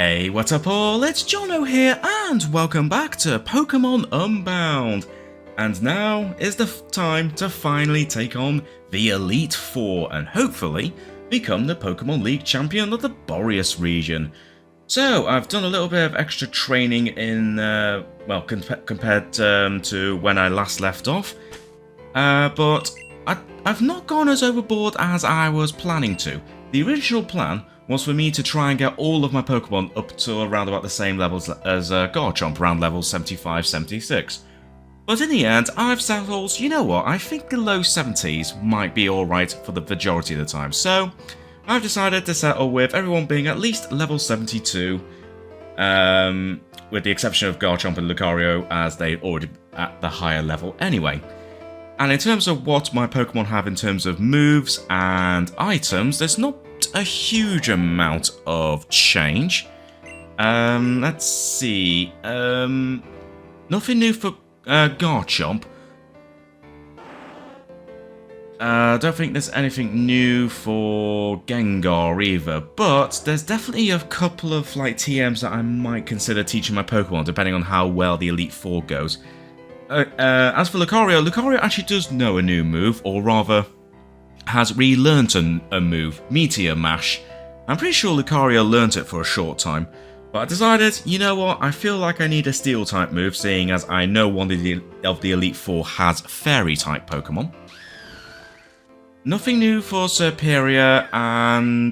Hey, what's up all? It's Jono here and welcome back to Pokémon Unbound. And now is the time to finally take on the Elite Four and hopefully become the Pokémon League champion of the Boreas region. So, I've done a little bit of extra training in, compared to when I last left off. But I've not gone as overboard as I was planning to. The original plan was for me to try and get all of my Pokemon up to around about the same levels as Garchomp, around level 75, 76. But in the end, I've settled, you know what, I think the low 70s might be alright for the majority of the time. So, I've decided to settle with everyone being at least level 72, with the exception of Garchomp and Lucario, as they're already at the higher level anyway. And in terms of what my Pokemon have in terms of moves and items, there's not a huge amount of change. Let's see. Nothing new for Garchomp. I don't think there's anything new for Gengar either, but there's definitely a couple of TMs that I might consider teaching my Pokemon, depending on how well the Elite Four goes. As for Lucario, Lucario actually does know a new move, or rather, has relearnt a move, Meteor Mash. I'm pretty sure Lucario learnt it for a short time, but I decided, you know what, I feel like I need a Steel-type move, seeing as I know one of the Elite Four has Fairy-type Pokemon. Nothing new for Serperior, and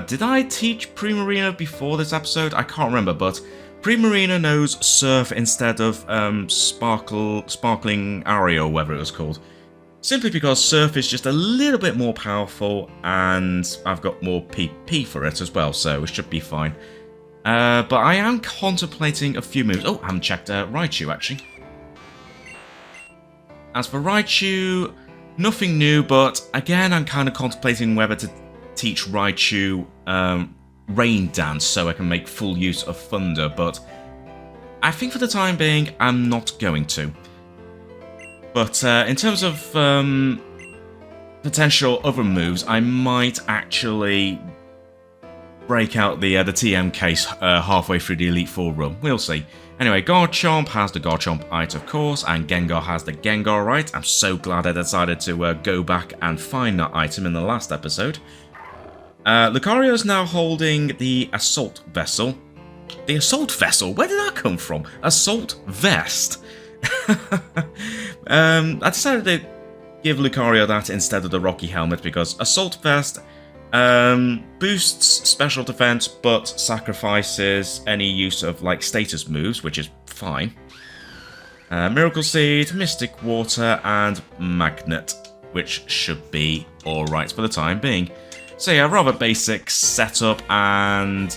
did I teach Primarina before this episode? I can't remember, but Primarina knows Surf instead of Sparkling Ario, whatever it was called. Simply because Surf is just a little bit more powerful, and I've got more PP for it as well, so it should be fine. But I am contemplating a few moves. Oh, I haven't checked Raichu, actually. As for Raichu, nothing new, but again, I'm kind of contemplating whether to teach Raichu Rain Dance so I can make full use of Thunder, but I think for the time being, I'm not going to. But in terms of potential other moves, I might actually break out the TM case halfway through the Elite Four run. We'll see. Anyway, Garchomp has the Garchompite, of course, and Gengar has the Gengarite. I'm so glad I decided to go back and find that item in the last episode. Lucario is now holding the Assault Vessel. The Assault Vessel? Where did that come from? Assault Vest. I decided to give Lucario that instead of the Rocky Helmet because Assault Vest boosts special defense but sacrifices any use of status moves, which is fine. Miracle Seed, Mystic Water, and Magnet, which should be alright for the time being. So yeah, rather basic setup and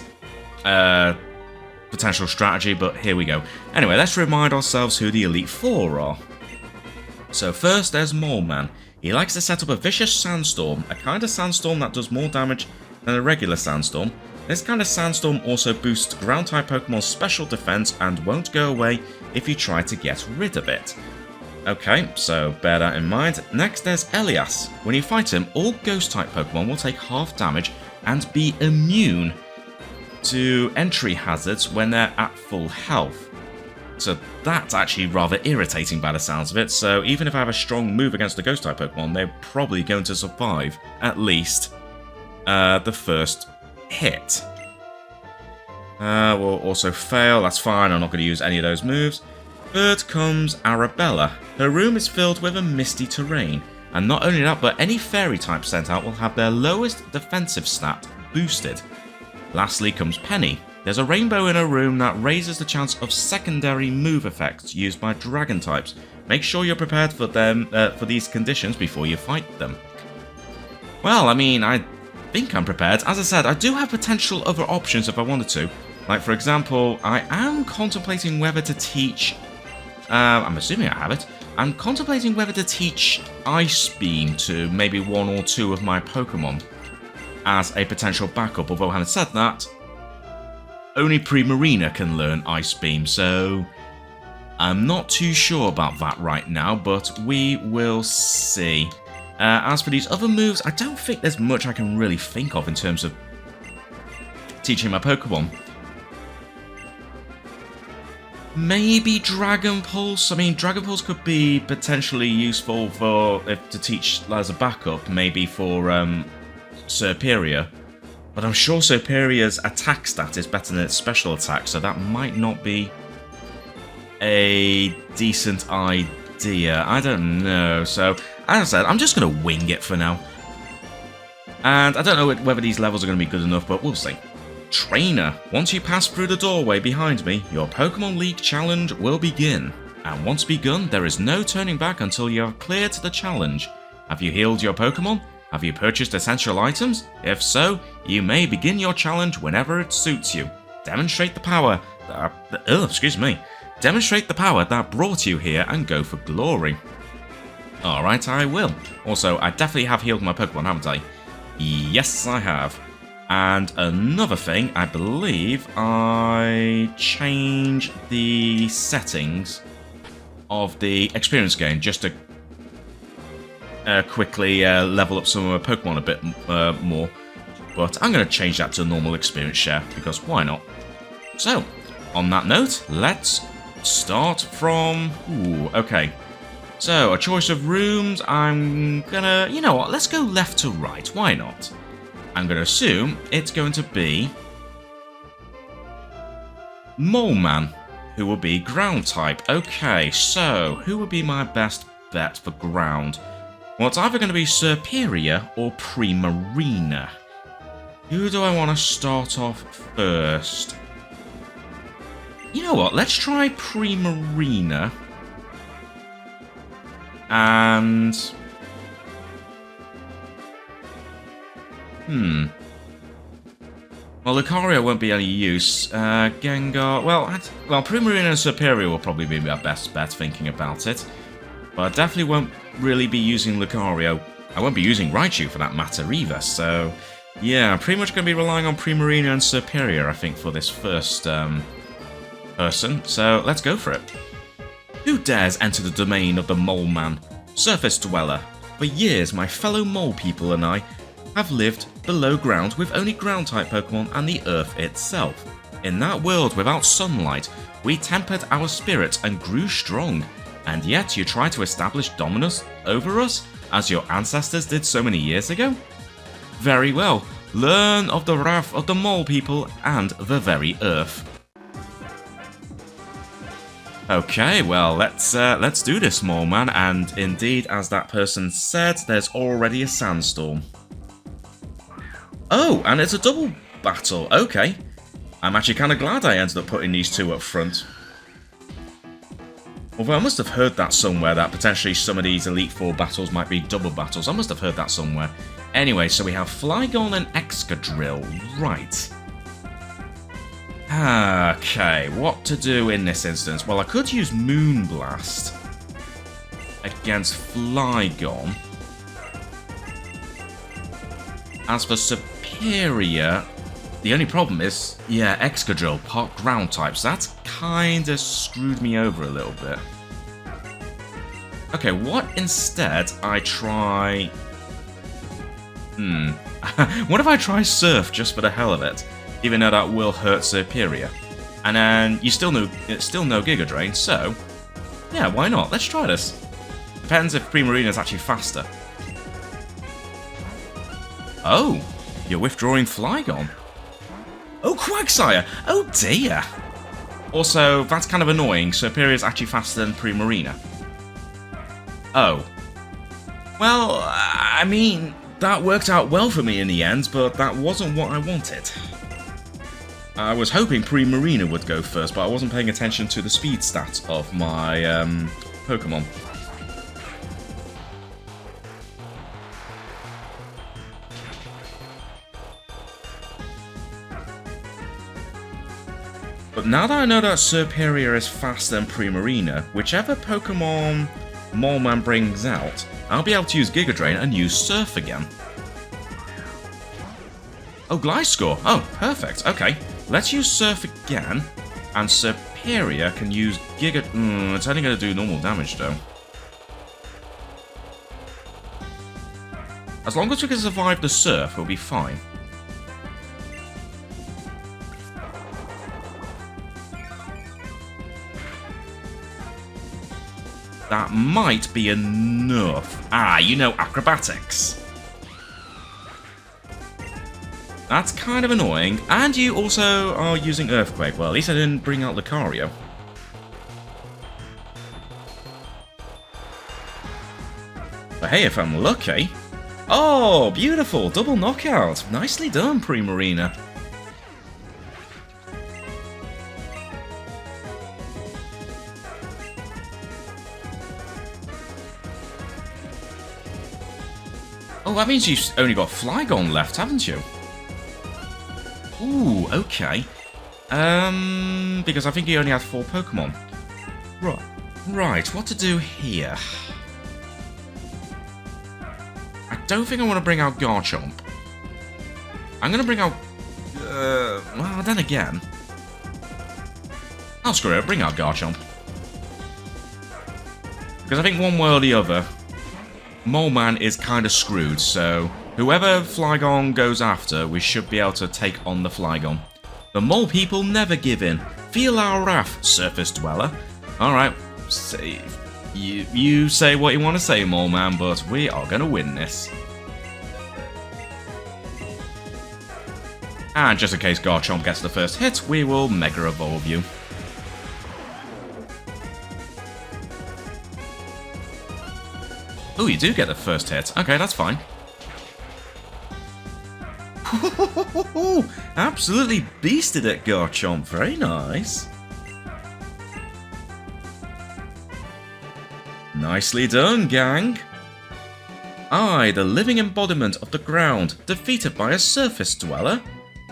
potential strategy, but here we go. Anyway, let's remind ourselves who the Elite Four are. So first, there's Mole Man. He likes to set up a vicious sandstorm, a kind of sandstorm that does more damage than a regular sandstorm. This kind of sandstorm also boosts ground-type Pokemon's special defense and won't go away if you try to get rid of it. Okay, so bear that in mind. Next, there's Elias. When you fight him, all Ghost-type Pokemon will take half damage and be immune to entry hazards when they're at full health. So that's actually rather irritating by the sounds of it, so even if I have a strong move against the Ghost-type Pokemon, they're probably going to survive, at least, the first hit. Will also fail, that's fine, I'm not going to use any of those moves. Third comes Arabella. Her room is filled with a misty terrain, and not only that, but any Fairy-type sent out will have their lowest defensive stat boosted. Lastly comes Penny. There's a rainbow in her room that raises the chance of secondary move effects used by dragon types. Make sure you're prepared for them for these conditions before you fight them. Well, I mean, I think I'm prepared. As I said, I do have potential other options if I wanted to. Like, for example, I am contemplating whether to teach... I'm assuming I have it. I'm contemplating whether to teach Ice Beam to maybe one or two of my Pokemon as a potential backup, although having said that, only Primarina can learn Ice Beam, so I'm not too sure about that right now, but we will see. As for these other moves, I don't think there's much I can really think of in terms of teaching my Pokemon. Maybe Dragon Pulse. I mean, Dragon Pulse could be potentially useful to teach as a backup, maybe for Serperior. But I'm sure Serperior's attack stat is better than its special attack, so that might not be a decent idea. I don't know. So, as I said, I'm just going to wing it for now. And I don't know whether these levels are going to be good enough, but we'll see. Trainer, once you pass through the doorway behind me, your Pokemon League challenge will begin. And once begun, there is no turning back until you have cleared the challenge. Have you healed your Pokemon? Have you purchased essential items? If so, you may begin your challenge whenever it suits you. Demonstrate the power Demonstrate the power that brought you here and go for glory. Alright, I will. Also, I definitely have healed my Pokemon, haven't I? Yes, I have. And another thing, I believe I changed the settings of the experience gain just to quickly level up some of my Pokemon a bit more. But I'm going to change that to normal experience share, because why not? So, on that note, let's start from... okay. So, a choice of rooms, I'm gonna... You know what, let's go left to right, why not? I'm going to assume it's going to be Mole Man, who will be ground type. Okay, so who would be my best bet for ground? Well, it's either going to be Serperior or Primarina. Who do I want to start off first? You know what, let's try Primarina. And... well, Lucario won't be any use. Gengar... Well, Primarina and Serperior will probably be my best bet, thinking about it. But I definitely won't really be using Lucario. I won't be using Raichu for that matter either, so... yeah, I'm pretty much going to be relying on Primarina and Serperior, I think, for this first person. So, let's go for it. Who dares enter the domain of the Mole Man? Surface Dweller. For years, my fellow mole people and I have lived below ground with only ground-type Pokemon and the Earth itself. In that world without sunlight, we tempered our spirits and grew strong. And yet you try to establish dominance over us, as your ancestors did so many years ago? Very well, learn of the wrath of the mole people and the very Earth. Okay, well, let's do this, Mole Man, and indeed, as that person said, there's already a sandstorm. Oh, and it's a double battle. Okay. I'm actually kind of glad I ended up putting these two up front. Although I must have heard that somewhere, that potentially some of these Elite Four battles might be double battles. I must have heard that somewhere. Anyway, so we have Flygon and Excadrill. Right. Okay, what to do in this instance? Well, I could use Moonblast against Flygon. As for Serperior, the only problem is, yeah, Excadrill, part ground types. That's kind of screwed me over a little bit. Okay, what instead I try... what if I try Surf just for the hell of it? Even though that will hurt Serperior. And then it's still no Giga Drain, so... yeah, why not? Let's try this. Depends if Primarina's actually faster. Oh, you're withdrawing Flygon. Oh, Quagsire! Oh dear! Also, that's kind of annoying. Serperior's actually faster than Primarina. Oh. Well, I mean, that worked out well for me in the end, but that wasn't what I wanted. I was hoping Primarina would go first, but I wasn't paying attention to the speed stats of my Pokemon. But now that I know that Serperior is faster than Primarina, whichever Pokemon Mole Man brings out, I'll be able to use Giga Drain and use Surf again. Oh, Gliscor. Oh, perfect. Okay, let's use Surf again, and Serperior can use Giga... it's only going to do normal damage, though. As long as we can survive the Surf, we'll be fine. That might be enough. Ah, you know, acrobatics. That's kind of annoying. And you also are using Earthquake. Well, at least I didn't bring out Lucario. But hey, if I'm lucky... Oh, beautiful! Double knockout! Nicely done, Primarina. Oh, that means you've only got Flygon left, haven't you? Ooh, okay. Because I think you only have 4 Pokemon. Right, what to do here? I don't think I want to bring out Garchomp. I'm going to bring out... well, then again... I'll screw it, bring out Garchomp. Because I think one way or the other, Mole Man is kind of screwed, so whoever Flygon goes after, we should be able to take on the Flygon. The Mole people never give in. Feel our wrath, Surface Dweller. Alright, you say what you want to say, Mole Man, but we are going to win this. And just in case Garchomp gets the first hit, we will Mega Evolve you. Oh, you do get the first hit. Okay, that's fine. Absolutely beasted it, Garchomp. Very nice. Nicely done, gang. I, the living embodiment of the ground, defeated by a surface dweller.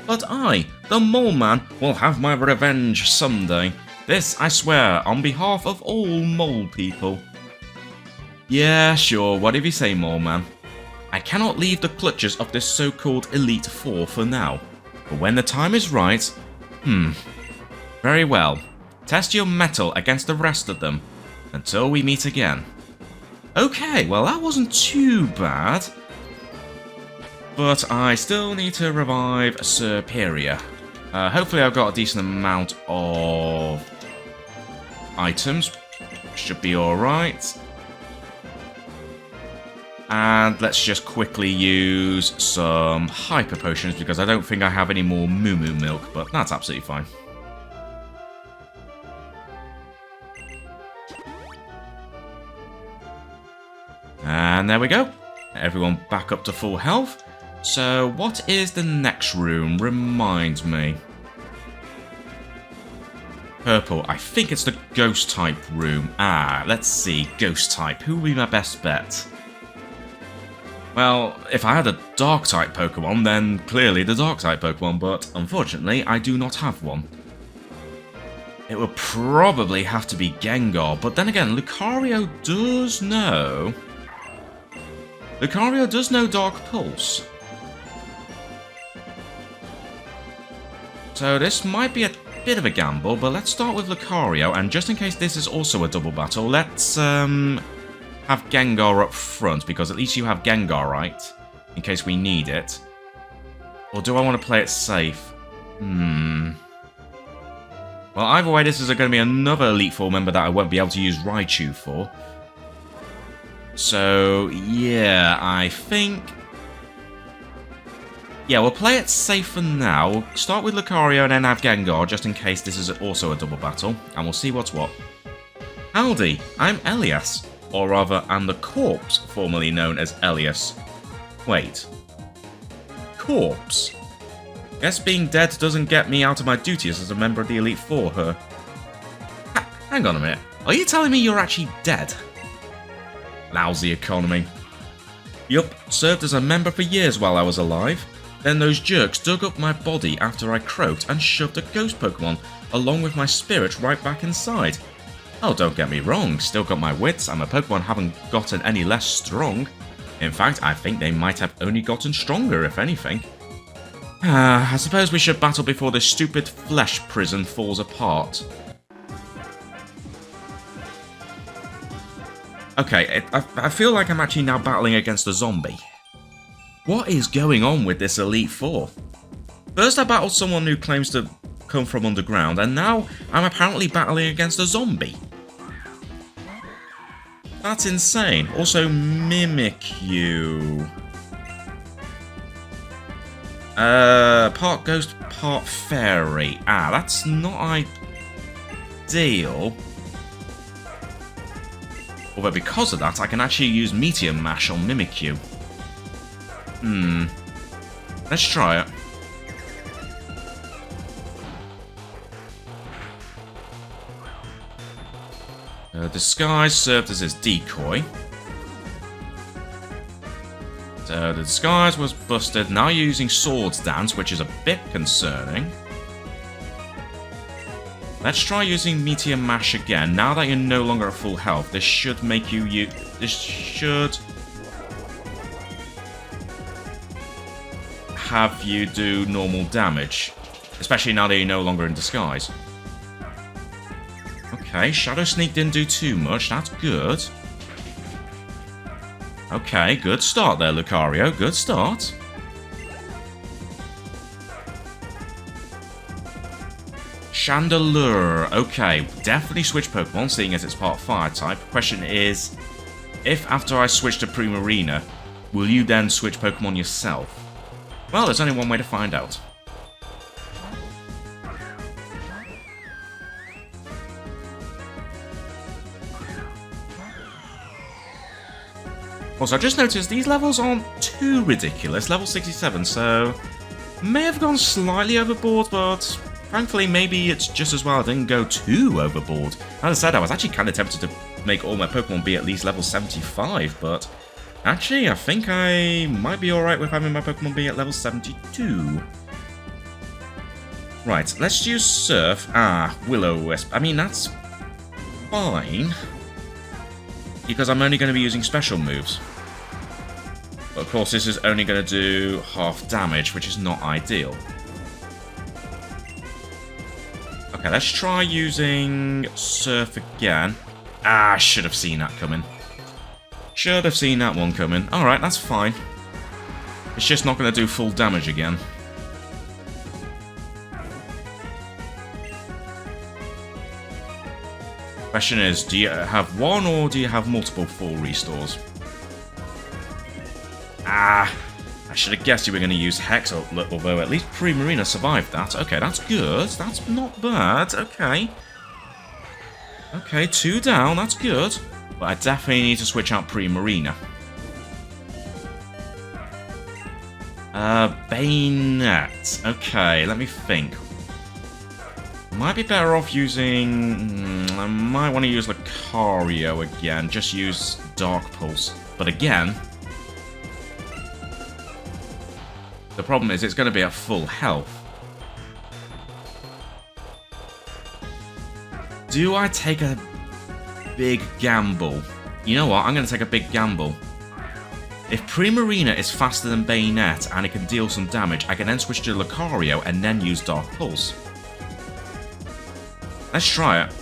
But I, the Mole Man, will have my revenge someday. This, I swear, on behalf of all mole people. Yeah, sure, whatever you say, Mole Man. I cannot leave the clutches of this so-called Elite Four for now. But when the time is right... Very well. Test your mettle against the rest of them. Until we meet again. Okay, well that wasn't too bad. But I still need to revive Superior. Hopefully I've got a decent amount of items. Should be alright. And let's just quickly use some Hyper Potions because I don't think I have any more Moo Moo Milk, but that's absolutely fine. And there we go. Everyone back up to full health. So what is the next room? Remind me. Purple. I think it's the Ghost type room. Ah, let's see. Ghost type. Who would be my best bet? Well, if I had a Dark-type Pokemon, then clearly the Dark-type Pokemon, but unfortunately, I do not have one. It would probably have to be Gengar, but then again, Lucario does know... Lucario does know Dark Pulse. So this might be a bit of a gamble, but let's start with Lucario, and just in case this is also a double battle, let's, have Gengar up front, because at least you have Gengar, right? In case we need it. Or do I want to play it safe? Well, either way, this is going to be another Elite Four member that I won't be able to use Raichu for. So, yeah, I think... Yeah, we'll play it safe for now. We'll start with Lucario and then have Gengar, just in case this is also a double battle. And we'll see what's what. Howdy, I'm Elias. Or rather, I'm the corpse, formerly known as Elias. Wait. Corpse? Guess being dead doesn't get me out of my duties as a member of the Elite Four, huh? Hang on a minute. Are you telling me you're actually dead? Lousy economy. Yup, served as a member for years while I was alive. Then those jerks dug up my body after I croaked and shoved a ghost Pokemon along with my spirit right back inside. Oh, don't get me wrong, still got my wits, and my Pokemon haven't gotten any less strong. In fact, I think they might have only gotten stronger, if anything. I suppose we should battle before this stupid flesh prison falls apart. Okay, I feel like I'm actually now battling against a zombie. What is going on with this Elite Four? First I battled someone who claims to come from underground, and now I'm apparently battling against a zombie. That's insane. Also, Mimikyu. Part ghost, part fairy. Ah, that's not ideal. Although because of that, I can actually use Meteor Mash on Mimikyu. Let's try it. Disguise served as his decoy. So the disguise was busted. Now you're using Swords Dance, which is a bit concerning. Let's try using Meteor Mash again. Now that you're no longer at full health, this should make you... This should... have you do normal damage. Especially now that you're no longer in disguise. Okay, Shadow Sneak didn't do too much. That's good. Okay, good start there, Lucario. Good start. Chandelure. Okay, definitely switch Pokemon, seeing as it's part Fire type. Question is, if after I switch to Primarina, will you then switch Pokemon yourself? Well, there's only one way to find out. Also, I just noticed these levels aren't too ridiculous. Level 67, so may have gone slightly overboard, but thankfully maybe it's just as well I didn't go too overboard. As I said, I was actually kind of tempted to make all my Pokemon be at least level 75, but actually I think I might be alright with having my Pokemon be at level 72. Right, let's use Surf. Ah, Will-O-Wisp. I mean, that's fine, because I'm only going to be using special moves. But of course, this is only going to do half damage, which is not ideal. Okay, let's try using Surf again. Ah, I should have seen that coming. Should have seen that one coming. Alright, that's fine. It's just not going to do full damage again. Question is, do you have one or do you have multiple full restores? Ah, I should have guessed you were going to use Hex, although at least Primarina survived that. Okay, that's good. That's not bad. Okay. Okay, 2 down. That's good. But I definitely need to switch out Primarina. Bayonet. Okay, let me think. Might be better off using... I might want to use Lucario again. Just use Dark Pulse. But again... the problem is it's going to be at full health. Do I take a big gamble? You know what? I'm going to take a big gamble. If Primarina is faster than Bayonet and it can deal some damage, I can then switch to Lucario and then use Dark Pulse. Let's try it.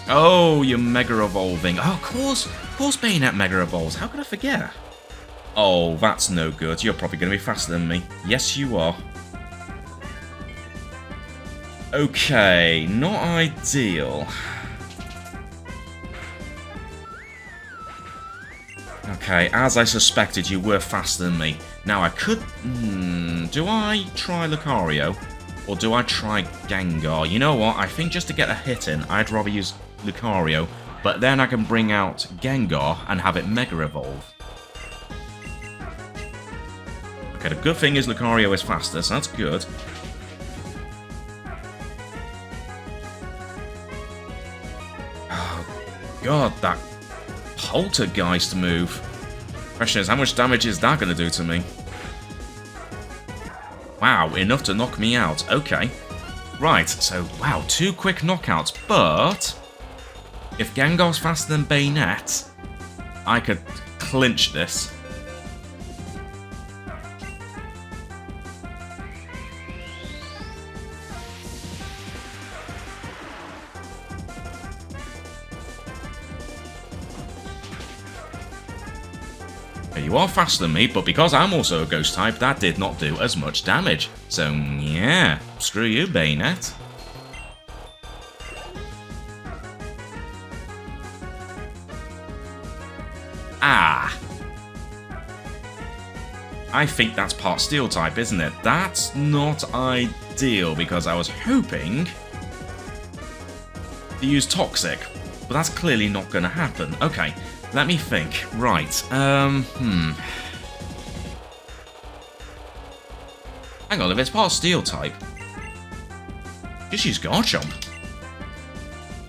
Oh, you're Mega Evolving. Oh, of course Bayonet Mega Evolves. How could I forget? Oh, that's no good. You're probably going to be faster than me. Yes, you are. Okay, not ideal. Okay, as I suspected, you were faster than me. Now, I could... do I try Lucario? Or do I try Gengar? You know what? I think just to get a hit in, I'd rather use Lucario. But then I can bring out Gengar and have it Mega Evolve. Okay, the good thing is Lucario is faster, so that's good. Oh, God, that Poltergeist move. Question is, how much damage is that going to do to me? Wow, enough to knock me out. Okay. Right, so, wow, 2 quick knockouts, but... if Gengar's faster than Bayonet, I could clinch this. You are faster than me, but because I'm also a ghost type, that did not do as much damage. So, yeah, screw you, Bayonet. Ah. I think that's part steel type, isn't it? That's not ideal because I was hoping to use toxic, but that's clearly not going to happen. Okay, let me think. Right, Hang on, if it's part steel type, just use Garchomp.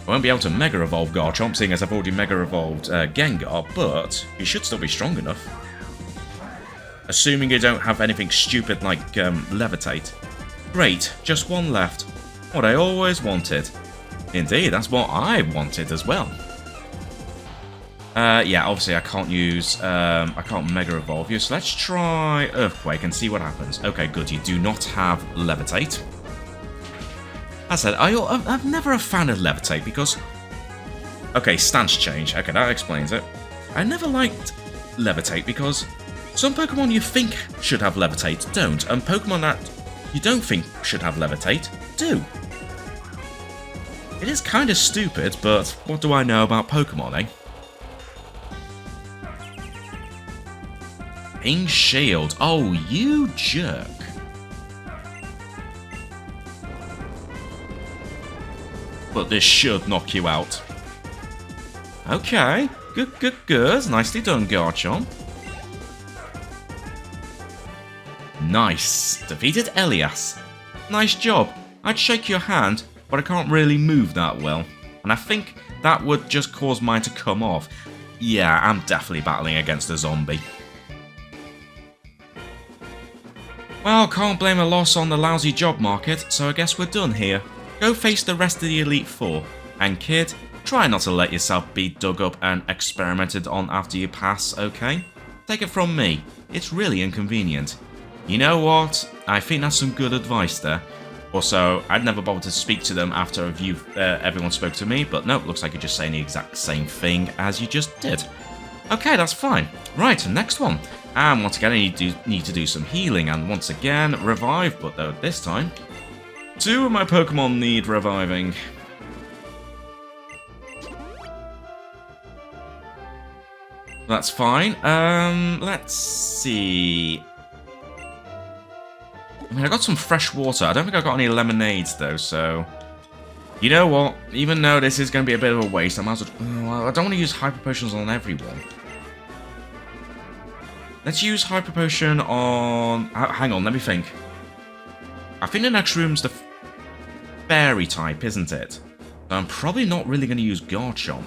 I won't be able to Mega Evolve Garchomp, seeing as I've already Mega Evolved Gengar, but he should still be strong enough. Assuming you don't have anything stupid like Levitate. Great, just one left. What I always wanted. Indeed, that's what I wanted as well. Yeah, obviously I can't use, I can't Mega Evolve you, so let's try Earthquake and see what happens. Okay, good, you do not have Levitate. I said, I'm never a fan of Levitate because... Okay, stance change. Okay, that explains it. I never liked Levitate because some Pokemon you think should have Levitate don't, and Pokemon that you don't think should have Levitate do. It is kind of stupid, but what do I know about Pokemon, eh? Ping Shield. Oh, you jerk. But this should knock you out. Okay, good. Nicely done, Garchomp. Nice. Defeated Elias. Nice job. I'd shake your hand, but I can't really move that well. And I think that would just cause mine to come off. Yeah, I'm definitely battling against a zombie. Well, can't blame a loss on the lousy job market, so I guess we're done here. Go face the rest of the Elite Four. And kid, try not to let yourself be dug up and experimented on after you pass, okay? Take it from me, it's really inconvenient. You know what? I think that's some good advice there. Also, I'd never bothered to speak to them after everyone spoke to me, but no, looks like you're just saying the exact same thing as you just did. Okay, that's fine. Right, next one. And once again, I need to do some healing, and once again, revive, but though this time, 2 of my Pokemon need reviving. That's fine. Let's see. I mean, I got some fresh water. I don't think I got any lemonades, though, so... You know what? Even though this is going to be a bit of a waste, I might as well... I don't want to use Hyper Potions on everyone. Let's use Hyper Potion on... Hang on, let me think. I think the next room's the Fairy type, isn't it? So I'm probably not really going to use Garchomp.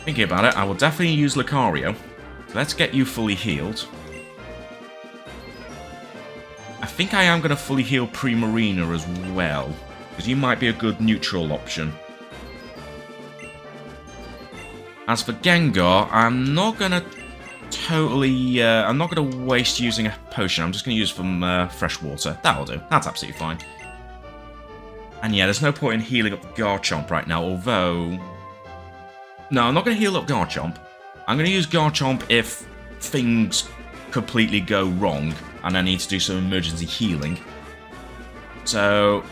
Thinking about it, I will definitely use Lucario. Let's get you fully healed. I think I am going to fully heal Primarina as well, because you might be a good neutral option. As for Gengar, I'm not going to totally... I'm not going to waste using a potion. I'm just going to use some fresh water. That'll do. That's absolutely fine. And yeah, there's no point in healing up Garchomp right now, although... No, I'm not going to heal up Garchomp. I'm going to use Garchomp if things completely go wrong and I need to do some emergency healing. So,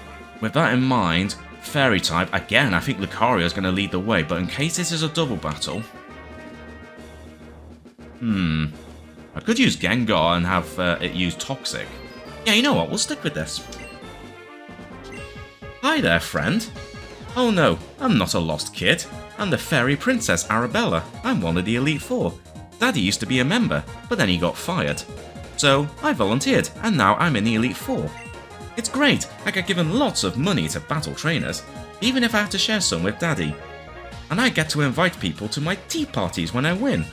with that in mind, Fairy type, again, I think Lucario is going to lead the way, but in case this is a double battle... I could use Gengar and have it use Toxic. Yeah, you know what, we'll stick with this. Hi there, friend. Oh no, I'm not a lost kid. I'm the fairy princess Arabella. I'm one of the Elite Four. Daddy used to be a member, but then he got fired. So, I volunteered, and now I'm in the Elite Four. It's great, I get given lots of money to battle trainers, even if I have to share some with Daddy. And I get to invite people to my tea parties when I win.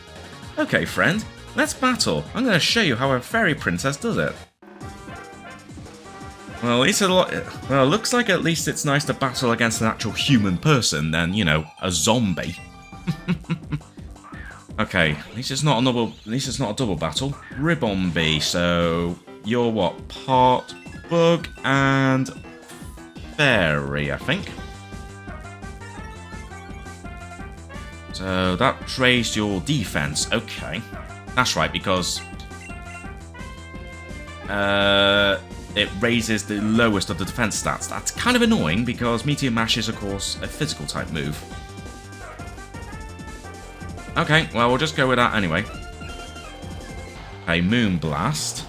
Okay, friend, let's battle. I'm going to show you how a fairy princess does it. Well, at least well, looks like at least it's nice to battle against an actual human person than, you know, a zombie. Okay, at least it's not a double battle. Ribombee, so you're what? Part bug and fairy, I think. So that raised your defense. Okay, that's right, because it raises the lowest of the defense stats. That's kind of annoying because Meteor Mash is, of course, a physical type move. Okay, well, we'll just go with that anyway. Okay, Moonblast.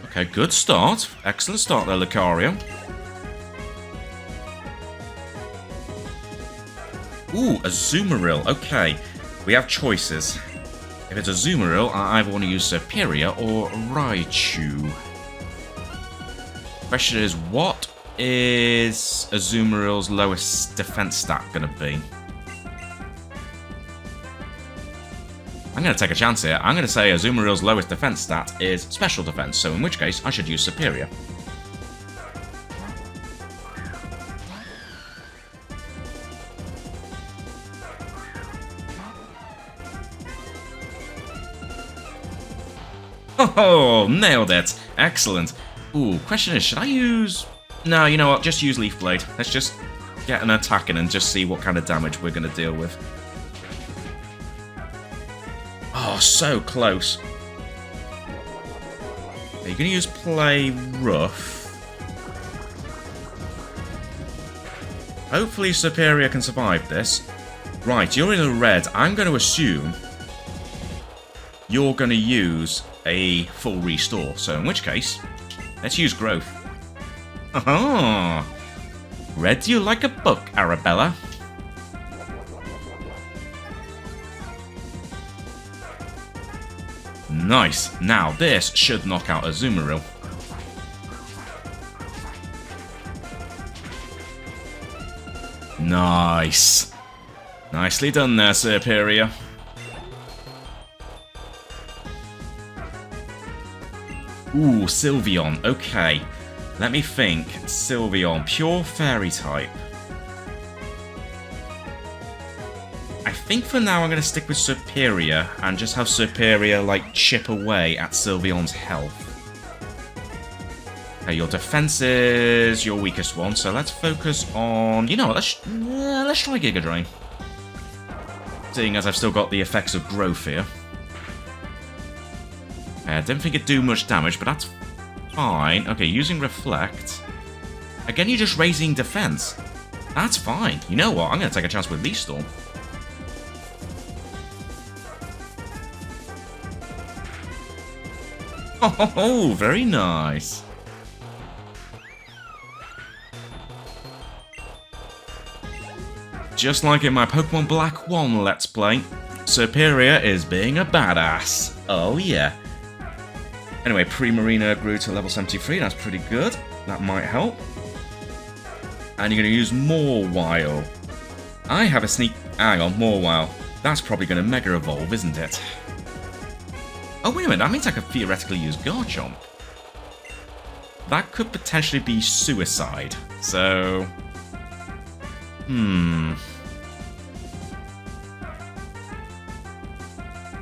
Okay, good start. Excellent start there, Lucario. Ooh, a Azumarill. Okay, we have choices. If it's a Azumarill, I either want to use Superior or Raichu. Question is, what is Azumarill's lowest defense stat going to be? I'm going to take a chance here. I'm going to say Azumarill's lowest defense stat is Special Defense, so in which case I should use Superior. Oh, nailed it. Excellent. Ooh, question is, should I use... No, you know what, just use Leaf Blade. Let's just get an attack in and just see what kind of damage we're going to deal with. Oh, so close. Are you going to use Play Rough? Hopefully Superior can survive this. Right, you're in a red. I'm going to assume you're going to use a full restore. So in which case, let's use Growth. Aha! Read you like a book, Arabella. Nice. Now this should knock out Azumarill. Nice. Nicely done there, Superior. Ooh, Sylveon. Okay. Let me think. Sylveon. Pure Fairy type. I think for now I'm going to stick with Superior and just have Superior, like, chip away at Sylveon's health. Okay, your defense is your weakest one, so let's focus on... You know what, let's try Giga Drain. Seeing as I've still got the effects of Growth here. I didn't think it'd do much damage, but that's fine. Okay, using Reflect. Again, you're just raising defense. That's fine. You know what? I'm going to take a chance with Leaf Storm. Oh, very nice. Just like in my Pokemon Black 1 Let's Play, Superior is being a badass. Oh yeah. Anyway, Primarina grew to level 73, that's pretty good. That might help. And you're going to use Mawile. I have a sneak... Hang on, Mawile. That's probably going to Mega Evolve, isn't it? Oh, wait a minute, that means I could theoretically use Garchomp. That could potentially be suicide, so... I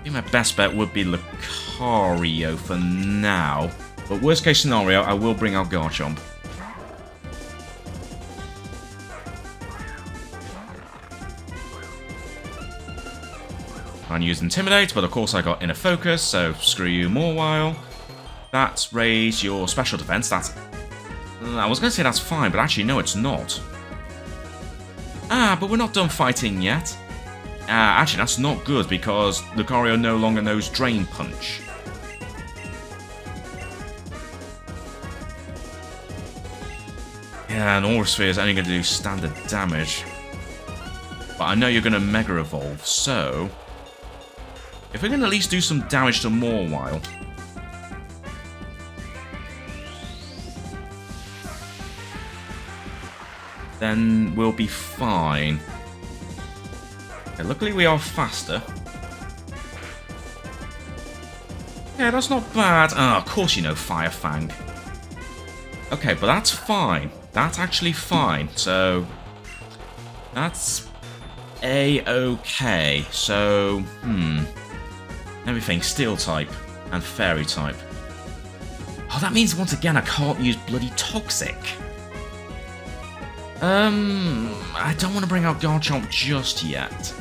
think my best bet would be Lucario for now. But worst case scenario, I will bring out Garchomp. I use Intimidate, but of course I got Inner Focus, so screw you, Mawile. That's raise your special defense. That's... I was going to say that's fine, but actually no, it's not. Ah, but we're not done fighting yet. Actually, that's not good, because Lucario no longer knows Drain Punch. Yeah, and Aura Sphere is only going to do standard damage. But I know you're going to Mega Evolve, so... if we can at least do some damage to Mawile... then we'll be fine. Okay, luckily we are faster. Yeah, that's not bad. Ah, of course you know Fire Fang. Okay, but that's fine. That's actually fine. So, that's A-okay. So, let me think. Steel type and Fairy type. Oh, that means once again I can't use bloody Toxic. I don't want to bring out Garchomp just yet.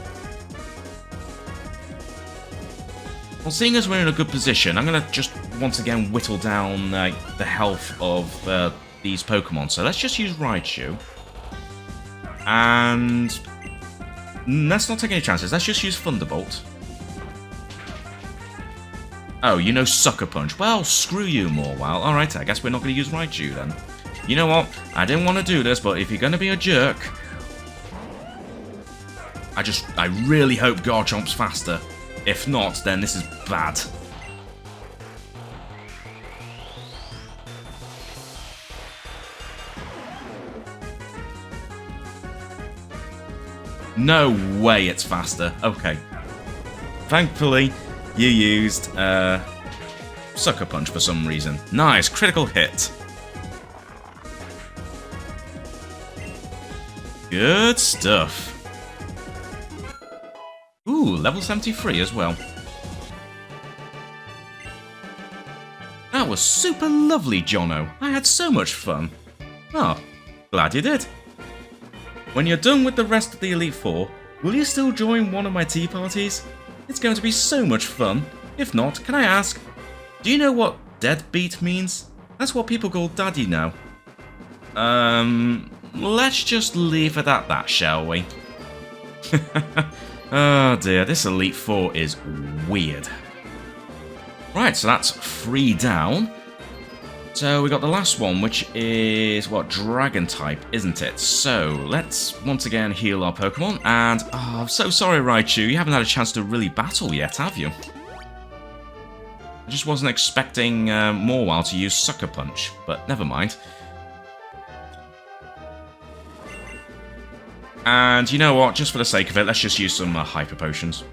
Well, seeing as we're in a good position, I'm going to just once again whittle down the health of these Pokemon. So let's just use Raichu. And let's not take any chances. Let's just use Thunderbolt. Oh, you know Sucker Punch. Well, screw you, Morwell. Alright, I guess we're not going to use Raichu then. You know what? I didn't want to do this, but if you're going to be a jerk... I really hope Garchomp's faster. If not, then this is bad. No way it's faster. Okay. Thankfully, you used Sucker Punch for some reason. Nice, critical hit. Good stuff. Ooh, level 73 as well. That was super lovely, Jono. I had so much fun. Oh, glad you did. When you're done with the rest of the Elite Four, will you still join one of my tea parties? It's going to be so much fun. If not, can I ask, do you know what deadbeat means? That's what people call Daddy now. Let's just leave it at that, shall we? Oh dear, this Elite Four is weird. Right, so that's 3 down. So we got the last one, which is, what, Dragon type, isn't it? So let's once again heal our Pokemon. And, oh, I'm so sorry, Raichu, you haven't had a chance to really battle yet, have you? I just wasn't expecting Morwell to use Sucker Punch, but never mind. And you know what, just for the sake of it, let's just use some Hyper Potions.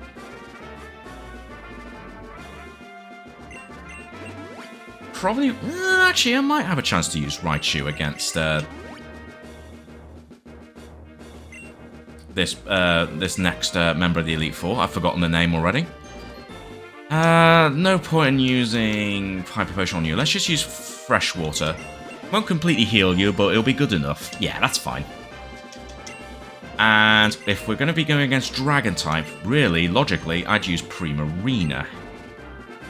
Probably, actually, I might have a chance to use Raichu against this next member of the Elite Four. I've forgotten the name already. No point in using Hyper Potion on you. Let's just use Fresh Water. Won't completely heal you, but it'll be good enough. Yeah, that's fine. And if we're going to be going against Dragon type, really, logically, I'd use Primarina.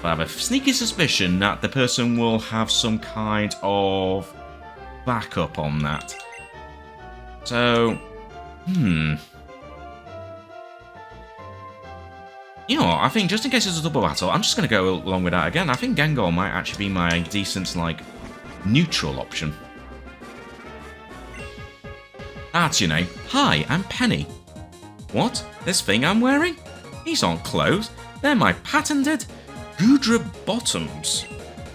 But I have a sneaky suspicion that the person will have some kind of backup on that. So, You know what, I think just in case it's a double battle, I'm just going to go along with that again. I think Gengar might actually be my decent, like, neutral option. That's your name. Hi, I'm Penny. What? This thing I'm wearing? These aren't clothes. They're my patented Goodra bottoms.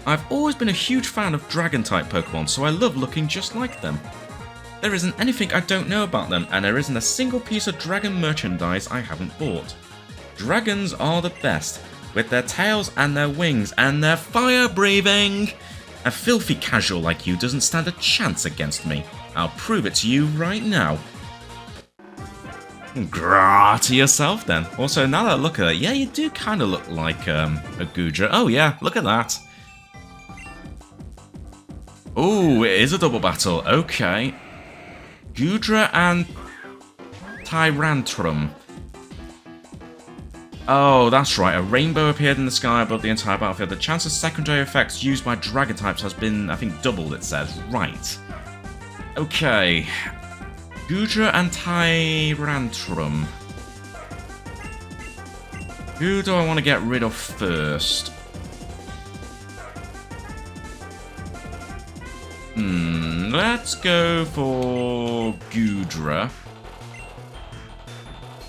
I've always been a huge fan of Dragon-type Pokemon, so I love looking just like them. There isn't anything I don't know about them, and there isn't a single piece of Dragon merchandise I haven't bought. Dragons are the best, with their tails and their wings and their fire-breathing. A filthy casual like you doesn't stand a chance against me. I'll prove it to you right now. Grah to yourself then. Also, now that I look at it, yeah, you do kind of look like a Goodra. Oh yeah, look at that. Oh, it is a double battle. Okay. Goodra and Tyrantrum. Oh, that's right. A rainbow appeared in the sky above the entire battlefield. The chance of secondary effects used by Dragon types has been, I think, doubled, it says. Right. Okay. Goodra and Tyrantrum. Who do I want to get rid of first? Let's go for Goodra.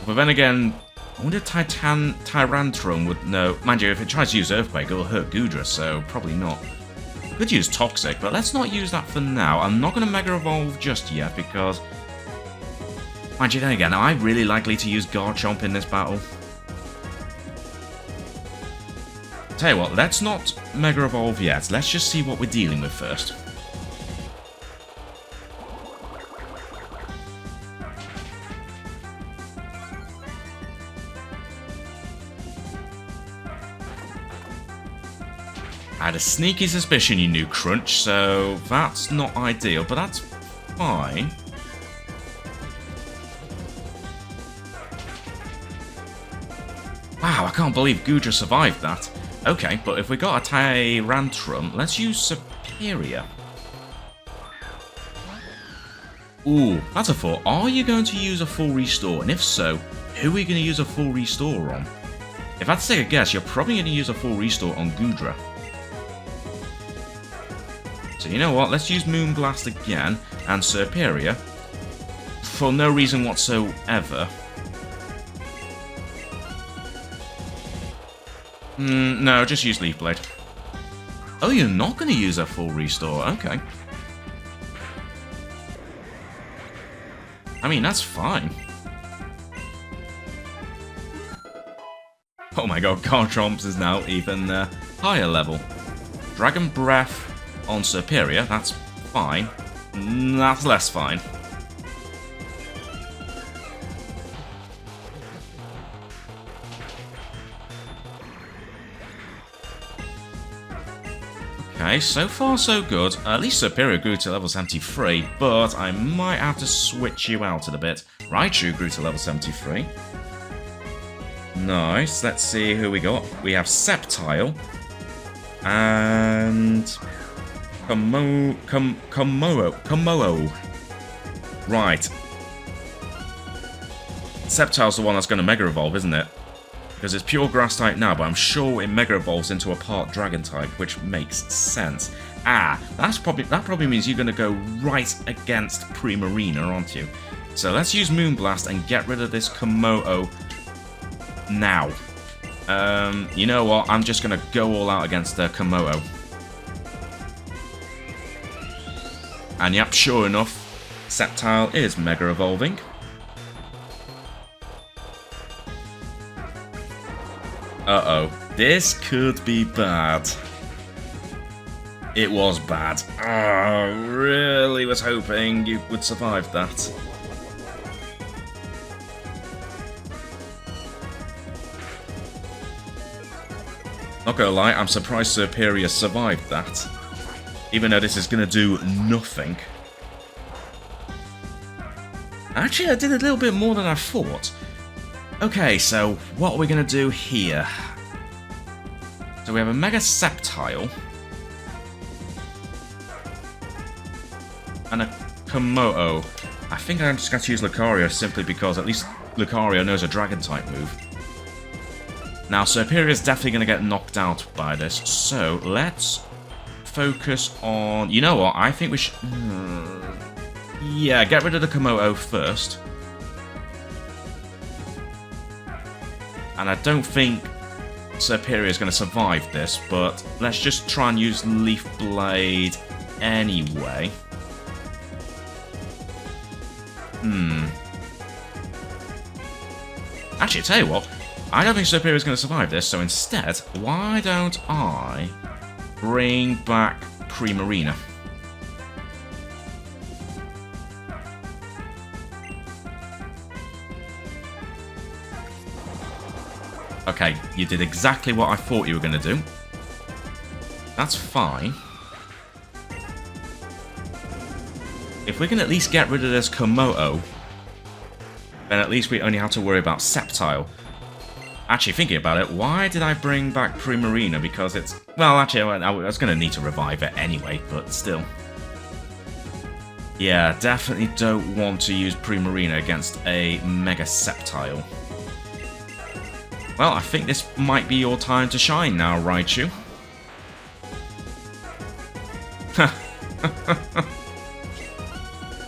But then again, I wonder if Tyrantrum would know. Mind you, if it tries to use Earthquake, it'll hurt Goodra, so probably not. Could use Toxic, but let's not use that for now. I'm not going to Mega Evolve just yet because... Mind you, then again, am I really likely to use Garchomp in this battle? Tell you what, let's not Mega Evolve yet. Let's just see what we're dealing with first. I had a sneaky suspicion you knew Crunch, so that's not ideal, but that's fine. Wow, I can't believe Goodra survived that. Okay, but if we got a Tyrantrum, let's use Superior. Ooh, that's a 4. Are you going to use a full restore? And if so, who are you going to use a full restore on? If I had to take a guess, you're probably going to use a full restore on Goodra. So you know what, let's use Moonblast again, and Superior, for no reason whatsoever. No, just use Leaf Blade. Oh, you're not going to use a full restore, okay. I mean, that's fine. Oh my god, Garchomps is now even higher level. Dragon Breath on Superior, that's fine. That's less fine. Okay, so far so good. At least Superior grew to level 73, but I might have to switch you out in a bit. Raichu grew to level 73. Nice, let's see who we got. We have Sceptile and Komodo. Right. Sceptile's the one that's going to Mega Evolve, isn't it? Because it's pure Grass type now, but I'm sure it Mega Evolves into a part Dragon type, which makes sense. Ah, that probably means you're going to go right against Primarina, aren't you? So let's use Moonblast and get rid of this Komodo now. You know what? I'm just going to go all out against the Komodo. And yep, sure enough, Sceptile is Mega Evolving. Uh-oh. This could be bad. It was bad. I really was hoping you would survive that. Not gonna lie, I'm surprised Superior survived that. Even though this is gonna do nothing. Actually, I did a little bit more than I thought. Okay, so what are we going to do here? So we have a Mega Sceptile. And a Komodo. I think I'm just going to use Lucario simply because at least Lucario knows a Dragon-type move. Now, Superior's definitely going to get knocked out by this, so let's focus on... You know what? I think we should... Yeah, get rid of the Komodo first. And I don't think Superior is going to survive this, but let's just try and use Leaf Blade anyway. Actually, tell you what, I don't think Superior is going to survive this, so instead, why don't I bring back Primarina? Okay, you did exactly what I thought you were going to do. That's fine. If we can at least get rid of this Komodo, then at least we only have to worry about Sceptile. Actually, thinking about it, why did I bring back Primarina? Because it's... Well, actually, I was going to need to revive it anyway, but still. Yeah, definitely don't want to use Primarina against a Mega Sceptile. Well, I think this might be your time to shine now, Raichu.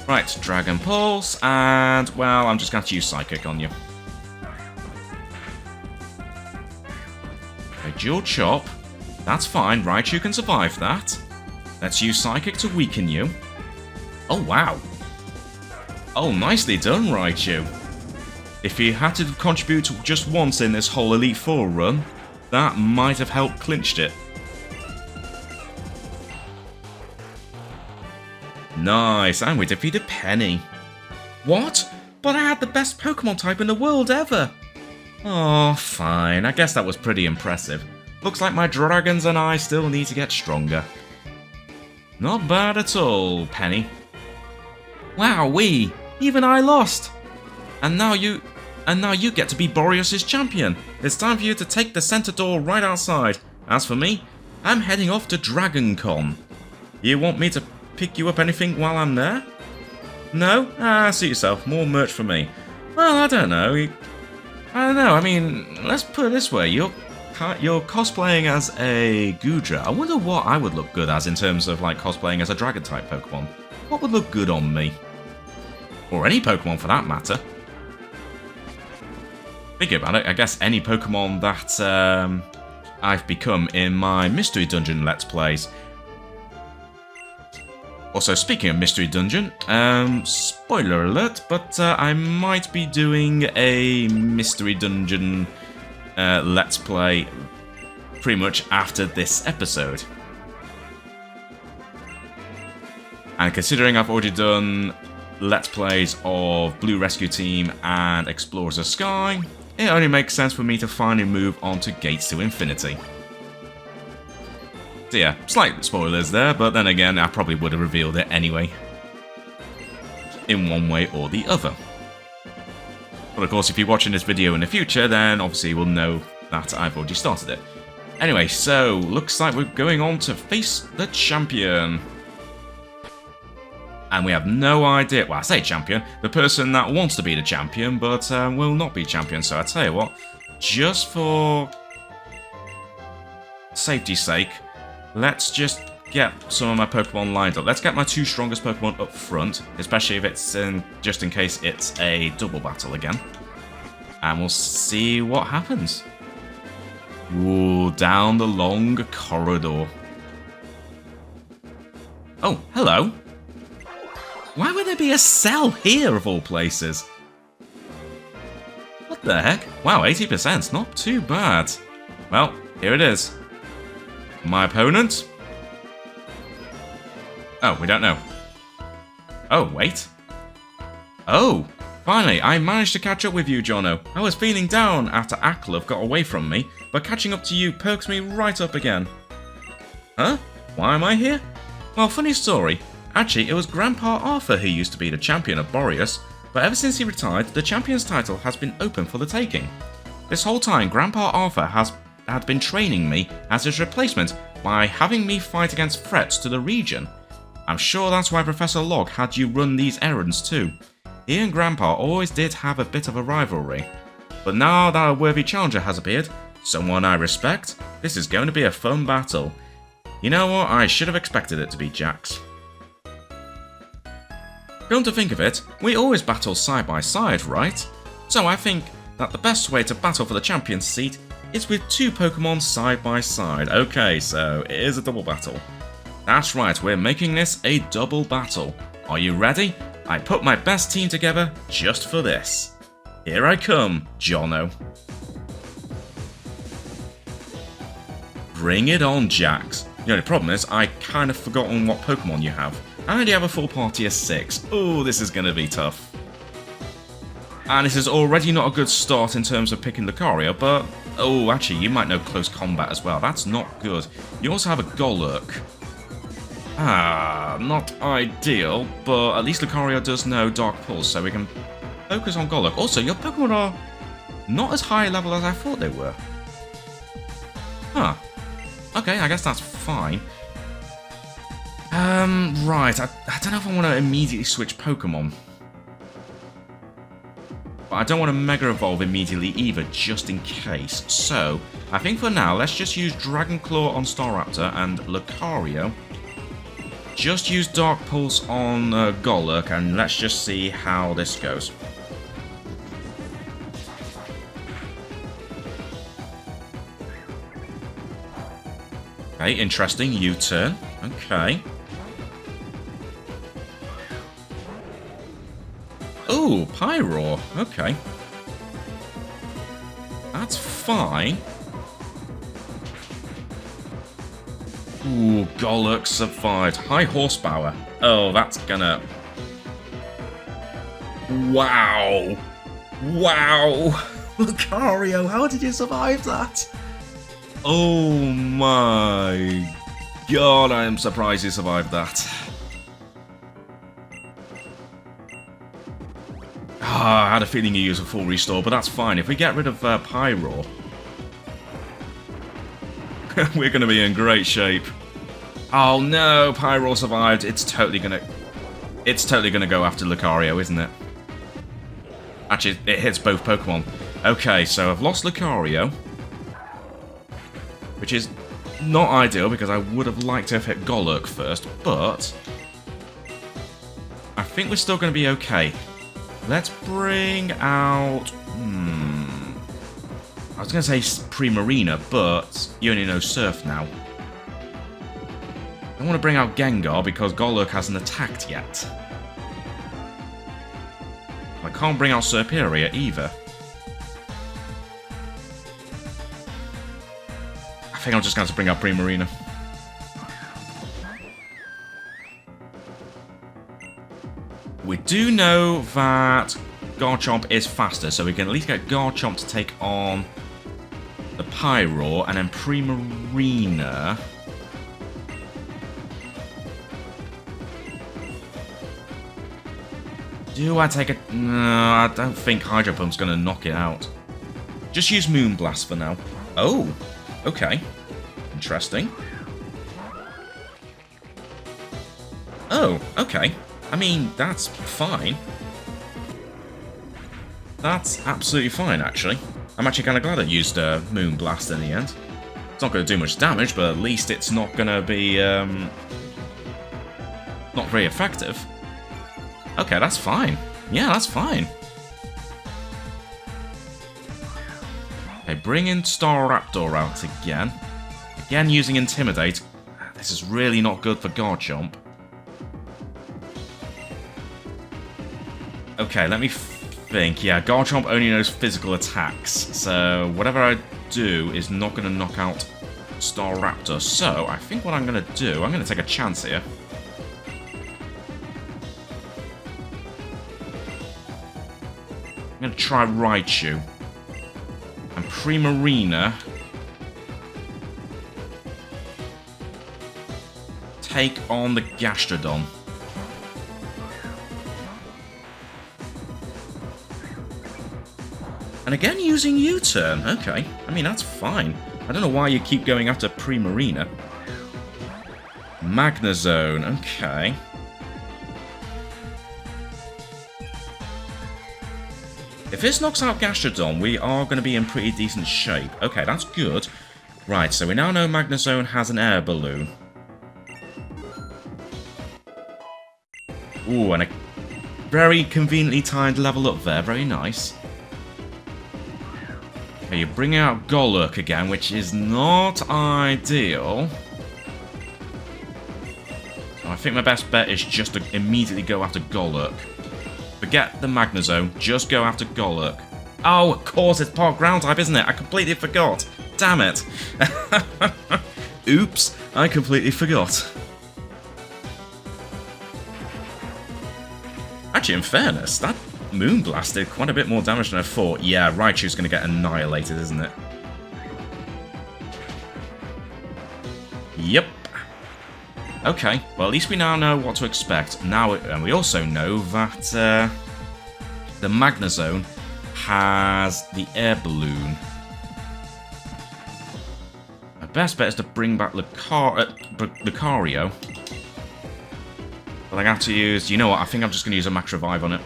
Right, Dragon Pulse, and, well, I'm just going to use Psychic on you. Okay, Dual Chop. That's fine, Raichu can survive that. Let's use Psychic to weaken you. Oh, wow. Oh, nicely done, Raichu. If he had to contribute just once in this whole Elite Four run, that might have helped clinched it. Nice, and we defeated Penny. What? But I had the best Pokemon type in the world ever! Oh, fine, I guess that was pretty impressive. Looks like my dragons and I still need to get stronger. Not bad at all, Penny. Wowee! Even I lost! And now you get to be Boreas' champion. It's time for you to take the center door right outside. As for me, I'm heading off to Dragon Con. You want me to pick you up anything while I'm there? No? Suit yourself. More merch for me. Well, I don't know. I mean, let's put it this way. You're cosplaying as a Goodra. I wonder what I would look good as in terms of, like, cosplaying as a Dragon-type Pokemon. What would look good on me? Or any Pokemon, for that matter. Thinking about it, I guess any Pokemon that I've become in my Mystery Dungeon Let's Plays. Also, speaking of Mystery Dungeon, spoiler alert, but I might be doing a Mystery Dungeon Let's Play pretty much after this episode. And considering I've already done Let's Plays of Blue Rescue Team and Explorers of Sky, it only makes sense for me to finally move on to Gates to Infinity. So yeah, slight spoilers there, but then again, I probably would have revealed it anyway. In one way or the other. But of course, if you're watching this video in the future, then obviously you will know that I've already started it. Anyway, so, looks like we're going on to face the champion. And we have no idea, well, I say champion, the person that wants to be the champion, but will not be champion. So I tell you what, just for safety's sake, let's just get some of my Pokemon lined up. Let's get my 2 strongest Pokemon up front, especially if it's just in case it's a double battle again. And we'll see what happens. Ooh, down the long corridor. Oh, hello. Why would there be a cell here, of all places? What the heck? Wow, 80%, not too bad. Well, here it is. My opponent? Oh, we don't know. Oh, wait. Oh, finally, I managed to catch up with you, Jono. I was feeling down after Aklov got away from me, but catching up to you perks me right up again. Huh? Why am I here? Well, funny story. Actually, it was Grandpa Arthur who used to be the champion of Boreas, but ever since he retired, the champion's title has been open for the taking. This whole time, Grandpa Arthur had been training me as his replacement by having me fight against threats to the region. I'm sure that's why Professor Log had you run these errands too. He and Grandpa always did have a bit of a rivalry. But now that a worthy challenger has appeared, someone I respect, this is going to be a fun battle. You know what, I should have expected it to be Jax. Come to think of it, we always battle side by side, right? So I think that the best way to battle for the champion's seat is with 2 Pokemon side by side. Okay, so it is a double battle. That's right, we're making this a double battle. Are you ready? I put my best team together just for this. Here I come, Jono. Bring it on, Jax. The only problem is, I kind of forgotten what Pokemon you have. I already have a full party of 6. Oh, this is going to be tough. And this is already not a good start in terms of picking Lucario, but... Oh, actually, you might know Close Combat as well. That's not good. You also have a Golurk. Not ideal, but at least Lucario does know Dark Pulse, so we can focus on Golurk. Also, your Pokemon are not as high level as I thought they were. Huh. Okay, I guess that's fine. Right, I don't know if I want to immediately switch Pokemon. But I don't want to Mega Evolve immediately either, just in case. So, I think for now, let's just use Dragon Claw on Staraptor and Lucario. Just use Dark Pulse on Golurk, and let's just see how this goes. Okay, interesting. U-turn. Okay. Ooh, Pyroar. Okay. That's fine. Ooh, Golurk survived. High horsepower. Oh, that's gonna... Wow. Wow. Lucario, how did you survive that? Oh my god, I am surprised you survived that. I had a feeling you used a full restore, but that's fine. If we get rid of Pyroar... We're going to be in great shape. Oh no, Pyro survived. It's totally going to go after Lucario, isn't it? Actually, it hits both Pokemon. Okay, so I've lost Lucario, which is not ideal because I would have liked to have hit Golurk first, but I think we're still going to be okay. Let's bring out... I was going to say Primarina, but you only know Surf now. I want to bring out Gengar because Golurk hasn't attacked yet. I can't bring out Serperior either. I think I'm just going to bring out Primarina. We do know that Garchomp is faster, so we can at least get Garchomp to take on the Pyroar, and then Primarina. Do I take it? No, I don't think Hydro Pump's going to knock it out. Just use Moonblast for now. Oh, okay. Interesting. Oh, okay. I mean, that's fine. That's absolutely fine, actually. I'm actually kind of glad I used Moonblast in the end. It's not going to do much damage, but at least it's not going to be not very effective. Okay, that's fine. Yeah, that's fine. Okay, bring in Staraptor out again. Again, using Intimidate. This is really not good for Garchomp. Okay, let me think. Yeah, Garchomp only knows physical attacks, so whatever I do is not going to knock out Staraptor. So, I think what I'm going to do, I'm going to take a chance here. I'm going to try Raichu. And Primarina take on the Gastrodon. And again using U-turn. Okay. I mean, that's fine. I don't know why you keep going after Primarina. Magnezone. Okay. If this knocks out Gastrodon, we are going to be in pretty decent shape. Okay, that's good. Right, so we now know Magnezone has an air balloon. Ooh, and a very conveniently timed level up there. Very nice. Okay, you bring out Golurk again, which is not ideal. So I think my best bet is just to immediately go after Golurk. Forget the Magnezone, just go after Golurk. Oh, of course, it's part ground type, isn't it? I completely forgot. Damn it. Oops, I completely forgot. Actually, in fairness, that Moonblast did quite a bit more damage than I thought. Yeah, Raichu's going to get annihilated, isn't it? Yep. Okay, well at least we now know what to expect. Now, and we also know that the Magnezone has the air balloon. My best bet is to bring back Lucario. But I have to use... You know what, I think I'm just going to use a Max Revive on it.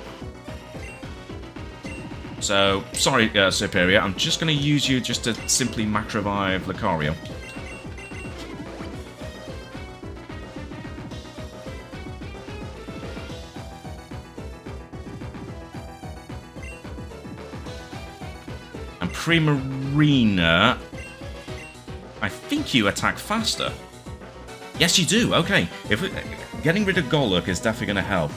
So, sorry, Serperior, I'm just going to use you just to simply Max Revive Lucario. Primarina, I think you attack faster. Yes, you do. Okay, getting rid of Golurk is definitely going to help.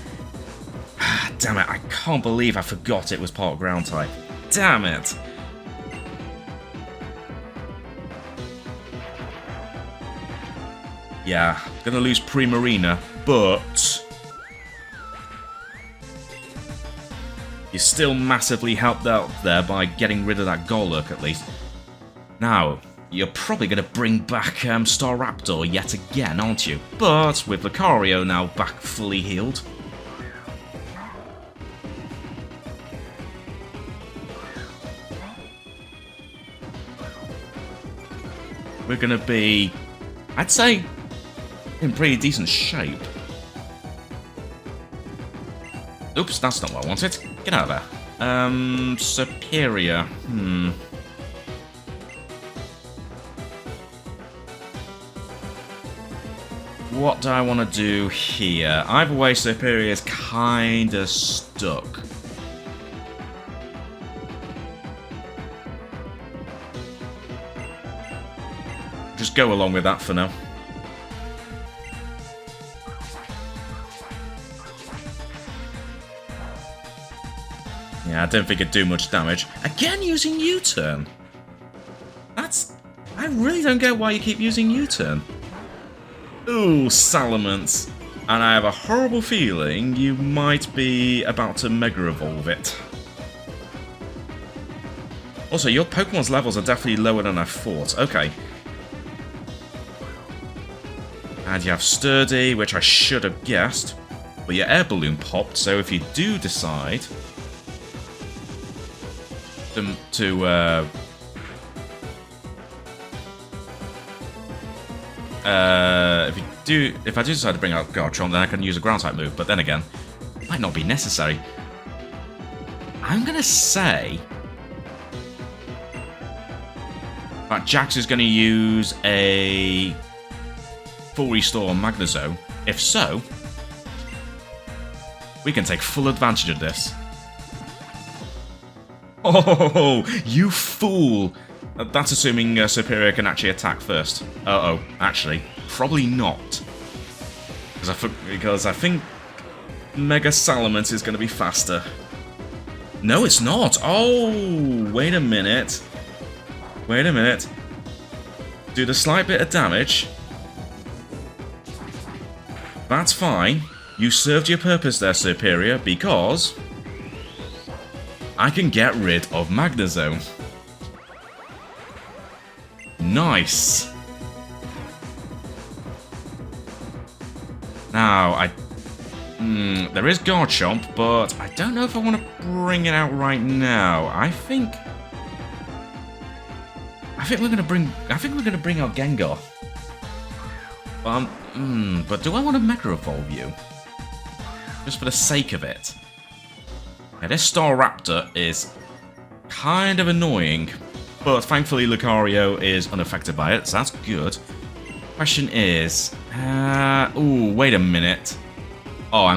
Damn it! I can't believe I forgot it was part ground type. Damn it! Yeah, gonna lose Primarina, but you still massively helped out there by getting rid of that Golurk, at least. Now, you're probably going to bring back Staraptor yet again, aren't you? But with Lucario now back fully healed. we're going to be, I'd say, in pretty decent shape. Oops, that's not what I wanted. Get out of there. Superior. What do I want to do here? Either way, Superior is kind of stuck. Just go along with that for now. Yeah, I don't think it'd do much damage. Again, using U-turn. I really don't get why you keep using U-turn. Ooh, Salamence. And I have a horrible feeling you might be about to Mega Evolve it. Also, your Pokemon's levels are definitely lower than I thought. Okay. And you have Sturdy, which I should have guessed. But your air balloon popped, so if you do decide if I do decide to bring out Garchomp, then I can use a ground type move, but then again, it might not be necessary. I'm gonna say that Jax is gonna use a full restore on Magnezone. If so, we can take full advantage of this. Oh, you fool! That's assuming Superior can actually attack first. Uh-oh, actually, probably not. Because I think Mega Salamence is going to be faster. No, it's not! Oh, wait a minute. Wait a minute. Do the slight bit of damage. That's fine. You served your purpose there, Superior, because I can get rid of Magnezone. Nice. Now, there is Garchomp, but I don't know if I want to bring it out right now. I think we're gonna bring out Gengar. But do I want to Mega Evolve you? Just for the sake of it. Now, this Staraptor is kind of annoying, but thankfully Lucario is unaffected by it, so that's good. Question is, ooh, wait a minute. Oh, I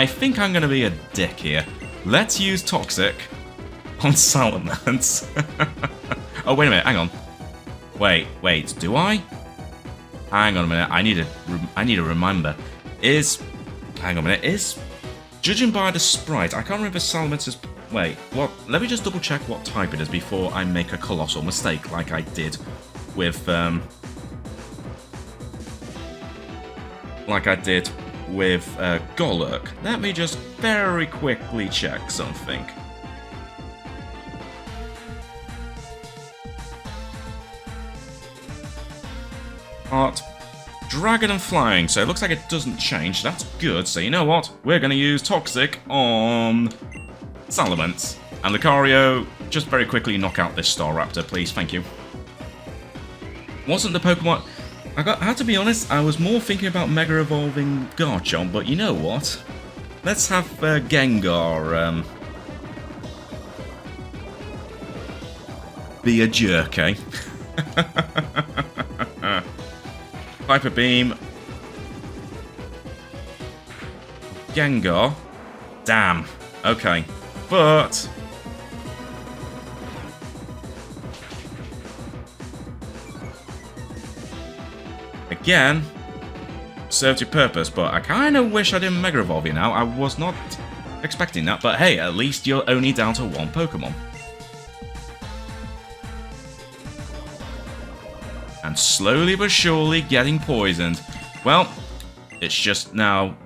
think I'm gonna be a dick here. Let's use Toxic on Salamence. Oh, wait a minute, hang on. Wait, do I? Hang on a minute, I need to remember. Hang on a minute, judging by the sprite, I can't remember Salamence's... Wait, what? Let me just double check what type it is before I make a colossal mistake, like I did with, Golurk. Let me just very quickly check something. Art, Dragon and Flying, so it looks like it doesn't change. That's good, so you know what? We're going to use Toxic on Salamence. And Lucario, just very quickly knock out this Staraptor, please, thank you. Wasn't the Pokemon... I have to be honest, I was more thinking about Mega Evolving Garchomp, but you know what? Let's have Gengar be a jerk, eh? Hyper Beam. Gengar. Damn. Okay. But... again, served your purpose, but I kind of wish I didn't Mega Evolve you now. I was not expecting that, but hey, at least you're only down to one Pokemon. And slowly but surely getting poisoned. Well, it's just now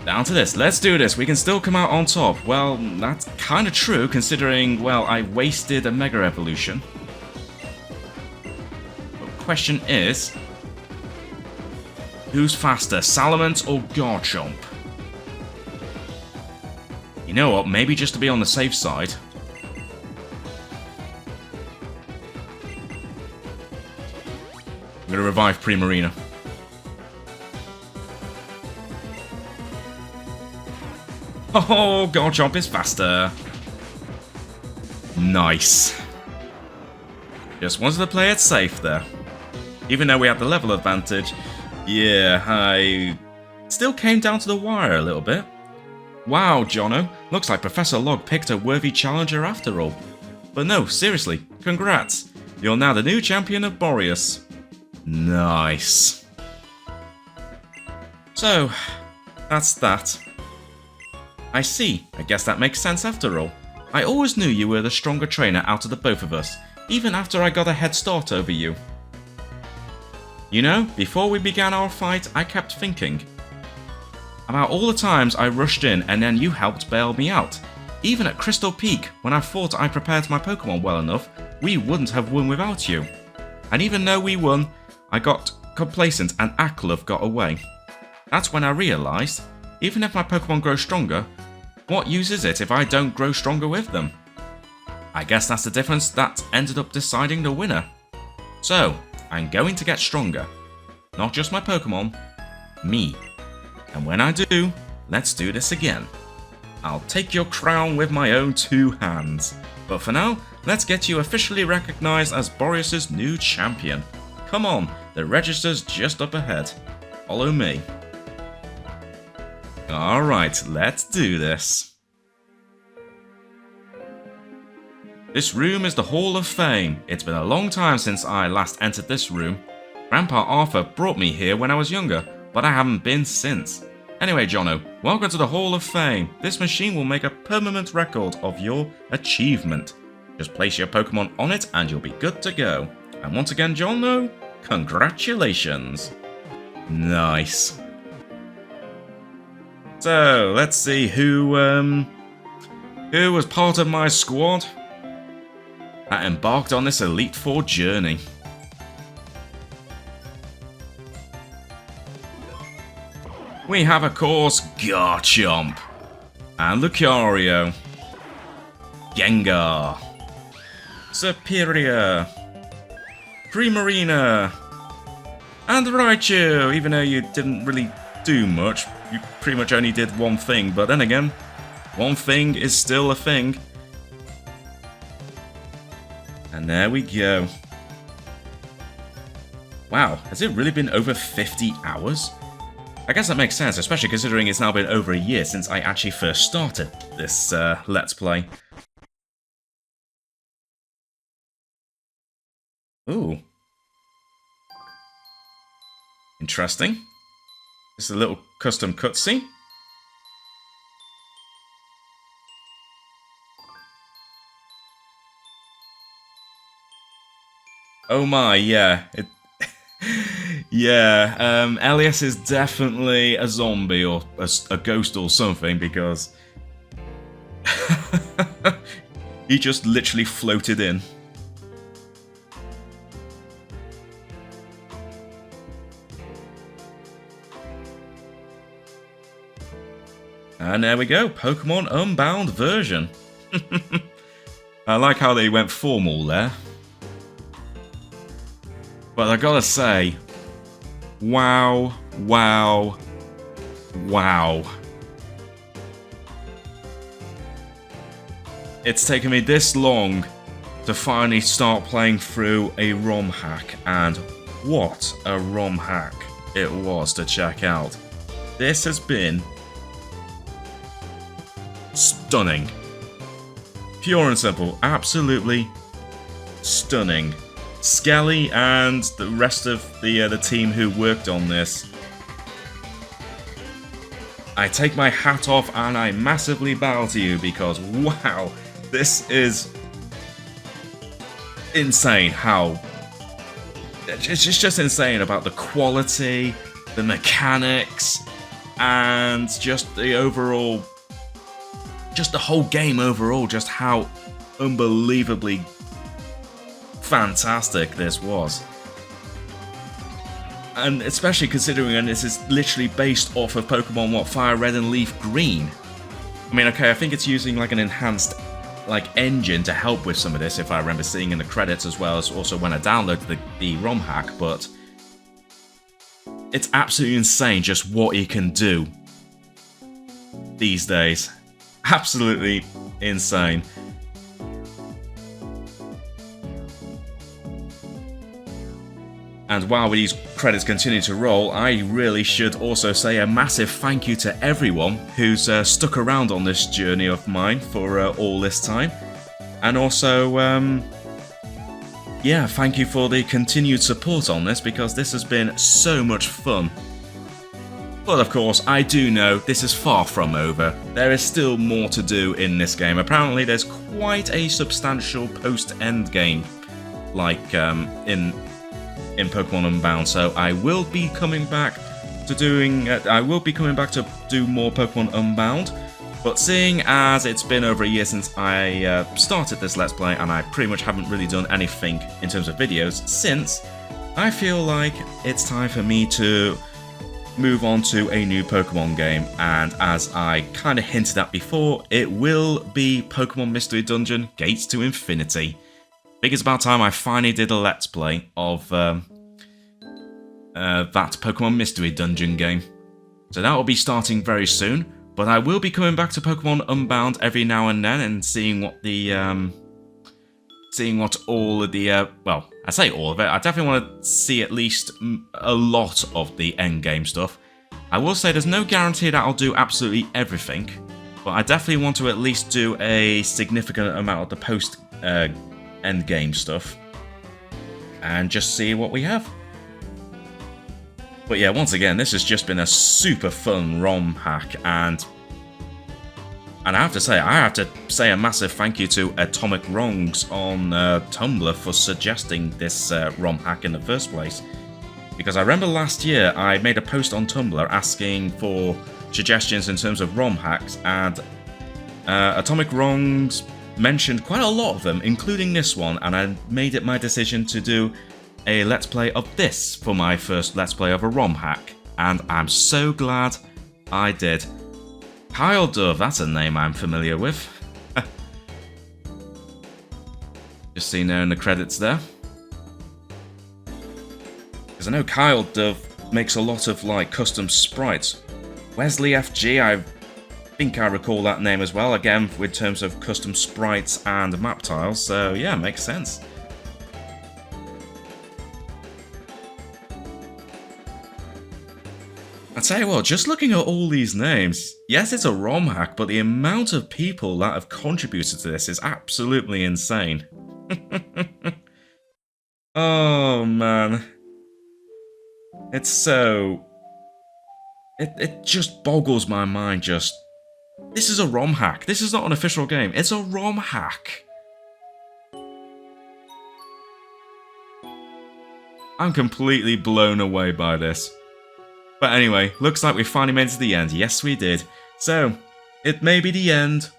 down to this. Let's do this. We can still come out on top. Well, that's kind of true, considering, well, I wasted a Mega Evolution. But the question is, who's faster, Salamence or Garchomp? You know what? Maybe just to be on the safe side, revive Primarina. Oh, Garchomp is faster. Nice. Just wanted to play it safe there. Even though we had the level advantage, yeah, I still came down to the wire a little bit. Wow, Jono, looks like Professor Log picked a worthy challenger after all. But no, seriously, congrats. You're now the new champion of Boreas. Nice. So, that's that. I see, I guess that makes sense after all. I always knew you were the stronger trainer out of the both of us, even after I got a head start over you. You know, before we began our fight, I kept thinking about all the times I rushed in and then you helped bail me out. Even at Crystal Peak, when I thought I prepared my Pokemon well enough, we wouldn't have won without you. And even though we won, I got complacent and Aklov got away. That's when I realised, even if my Pokemon grow stronger, what use is it if I don't grow stronger with them? I guess that's the difference that ended up deciding the winner. So, I'm going to get stronger. Not just my Pokemon, me. And when I do, let's do this again. I'll take your crown with my own 2 hands. But for now, let's get you officially recognized as Boreas' new champion. Come on, the register's just up ahead. Follow me. Alright, let's do this. This room is the Hall of Fame. It's been a long time since I last entered this room. Grandpa Arthur brought me here when I was younger, but I haven't been since. Anyway, Jono, welcome to the Hall of Fame. This machine will make a permanent record of your achievement. Just place your Pokemon on it and you'll be good to go. And once again, Jono, congratulations. Nice. So, let's see who was part of my squad that embarked on this Elite Four journey. We have, of course, Garchomp, and Lucario, Gengar, Superior, Primarina, and Raichu. Even though you didn't really do much, you pretty much only did one thing, but then again, one thing is still a thing. And there we go. Wow, has it really been over 50 hours? I guess that makes sense, especially considering it's now been over a year since I actually first started this Let's Play. Ooh. Interesting. This is a little custom cutscene. Oh my, yeah. Yeah, Elias is definitely a zombie or a ghost or something because he just literally floated in. And there we go, Pokémon Unbound version. I like how they went formal there. But I gotta say, wow, wow, wow. It's taken me this long to finally start playing through a ROM hack, and what a ROM hack it was to check out. This has been stunning. Pure and simple, absolutely stunning. Skelly and the rest of the team who worked on this, I take my hat off and I massively bow to you because wow, this is insane how... It's just insane about the quality, the mechanics, and just the overall... Just the whole game overall, just how unbelievably fantastic this was. And especially considering this is literally based off of Pokemon, what, Fire Red and Leaf Green? I mean, okay, I think it's using like an enhanced engine to help with some of this, if I remember seeing in the credits, as well as also when I downloaded the ROM hack, but it's absolutely insane just what he can do these days. Absolutely insane. And while these credits continue to roll, I really should also say a massive thank you to everyone who's stuck around on this journey of mine for all this time. And also, yeah, thank you for the continued support on this, because this has been so much fun. But of course, I do know this is far from over. There is still more to do in this game. Apparently there's quite a substantial post-end game, like in Pokémon Unbound, so I will be coming back to doing. I will be coming back to do more Pokémon Unbound. But seeing as it's been over a year since I started this Let's Play, and I pretty much haven't really done anything in terms of videos since, I feel like it's time for me to move on to a new Pokémon game. And as I kind of hinted at before, it will be Pokémon Mystery Dungeon Gates to Infinity. I think it's about time I finally did a Let's Play of that Pokémon Mystery Dungeon game. So that will be starting very soon, but I will be coming back to Pokémon Unbound every now and then and seeing what the all of the well, I say all of it. I definitely want to see at least a lot of the end game stuff. I will say there's no guarantee that I'll do absolutely everything, but I definitely want to at least do a significant amount of the post end game stuff and just see what we have. But yeah, once again, this has just been a super fun ROM hack, and I have to say a massive thank you to Atomic Wrongs on Tumblr for suggesting this ROM hack in the first place. Because I remember last year I made a post on Tumblr asking for suggestions in terms of ROM hacks, and Atomic Wrongs mentioned quite a lot of them, including this one, and I made it my decision to do a Let's Play of this for my first Let's Play of a ROM hack, and I'm so glad I did. Kyle Dove, that's a name I'm familiar with. Just seen there in the credits there. Because I know Kyle Dove makes a lot of like custom sprites. Wesley FG, I think I recall that name as well, again with terms of custom sprites and map tiles, so yeah, makes sense. I tell you what, just looking at all these names, yes, it's a ROM hack, but the amount of people that have contributed to this is absolutely insane. Oh man. It's so... It just boggles my mind, just... This is a ROM hack. This is not an official game. It's a ROM hack. I'm completely blown away by this. But anyway, looks like we finally made it to the end. Yes, we did. So, it may be the end,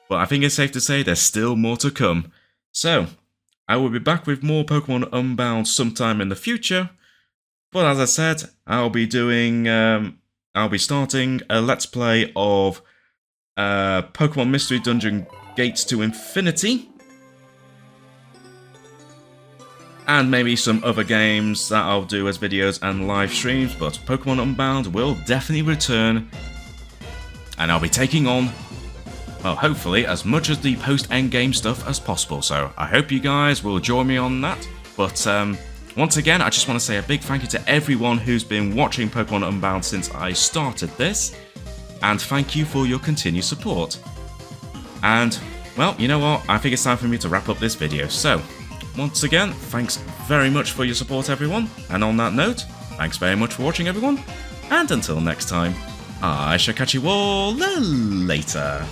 but I think it's safe to say there's still more to come. So, I will be back with more Pokemon Unbound sometime in the future. But as I said, I'll be starting a Let's Play of Pokemon Mystery Dungeon Gates to Infinity. And maybe some other games that I'll do as videos and live streams, but Pokemon Unbound will definitely return. And I'll be taking on, well, hopefully, as much of the post-endgame stuff as possible. So I hope you guys will join me on that. But once again, I just want to say a big thank you to everyone who's been watching Pokemon Unbound since I started this. And thank you for your continued support. And, well, you know what? I think it's time for me to wrap up this video. So, once again, thanks very much for your support, everyone. And on that note, thanks very much for watching, everyone. And until next time, I shall catch you all later.